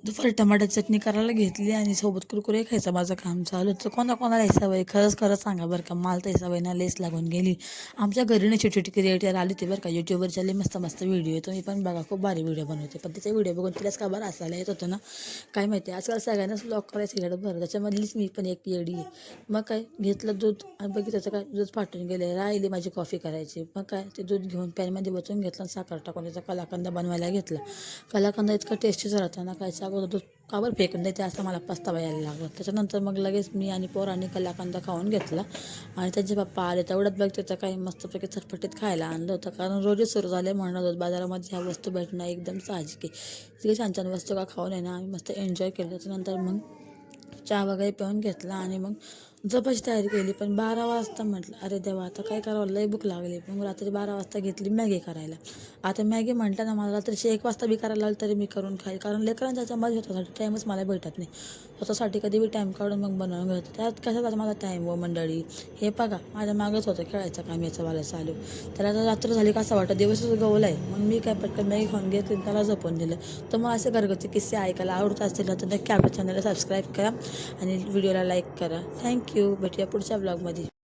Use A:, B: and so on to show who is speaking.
A: दुपारी टमाट्याची चटणी करायला घेतली आणि सोबत कुरकुरे खायचं माझं काम चालू होतं. कोणाकोणाला ही सवय खरंच खरंच सांगा बरं का, मला तर ही सवय ना लेस लागून गेली. आमच्या घरी ना छोटी छोटी क्रिएटर आली होती बरं का, यूट्यूबवरच्या लई मस्त मस्त व्हिडिओ, तुम्ही पण बघा, खूप भारी व्हिडिओ बनवते. पण त्याचे व्हिडिओ बघून तिलाच का बरं असायला येत होतं ना काय माहिती. आजकाल सगळ्यांनाच ब्लॉग करायचं गेलं बरं, त्याच्यामधलीच मी पण एक येडी आहे. मग काय घेतलं दूध आणि बघितलं काय दूध फाटून गेले, राहिली माझी कॉफी करायची. मग काय ते दूध घेऊन पॅनमध्ये बसून घेतलं आणि साखर टाकून त्याचा कलाकंद बनवायला घेतला. कलाकंद इतका टेस्टी झाला होता ना, काय अगोदर दूध कावर फेकून द्यायचे असं मला पस्तावा यायला लागला. त्याच्यानंतर मग लगेच मी आणि पोरांनी कलाकंद खाऊन घेतला आणि त्यांचे पप्पा आले तेवढ्यात बघते तर काही मस्तपैकी चटपटीत खायला आणलं होतं. कारण रोजच सुरू झाले म्हणत होत बाजारामध्ये ह्या वस्तू भेटणं एकदम साहजिक आहे. इतके छान छान वस्तू का खाऊन आहे ना आम्ही मस्त एन्जॉय केलं. त्याच्यानंतर मग चहा वगैरे पिऊन घेतला आणि मग झोपायची तयारी केली. पण 12 वाजता म्हटलं अरे देवा आता काय करावं, लय भूक लागली. मग रात्री 12 वाजता घेतली मॅगी करायला. आता मॅगी म्हटलं ना, मला रात्रीची 1 वाजता बी करायला लागली तरी मी करून खाईल, कारण लेकरांच्या ह्याच्यामध्ये स्वतःसाठी टाईमच मला भेटत नाही. स्वतःसाठी कधी बी टाईम काढून मग बनवून घेतो. त्यात कशाचा माझा टाईम व मंडळी. हे बघा माझ्या मागच होतं खेळायचं काम याचं वाला चालू. त्याला तर रात्र झाली का असं वाटतं दिवसच गवला आहे. मग मी काय पटकन मॅगी खाऊन घेतली त्याला झोपून दिलं. तर मग असे घरगुती किस्से ऐकायला आवडत असतील तर नक्की आपल्या चॅनलला सबस्क्राईब करा आणि व्हिडिओला लाईक करा. थँक्यू. भेटूया पुढच्या ब्लॉगमध्ये.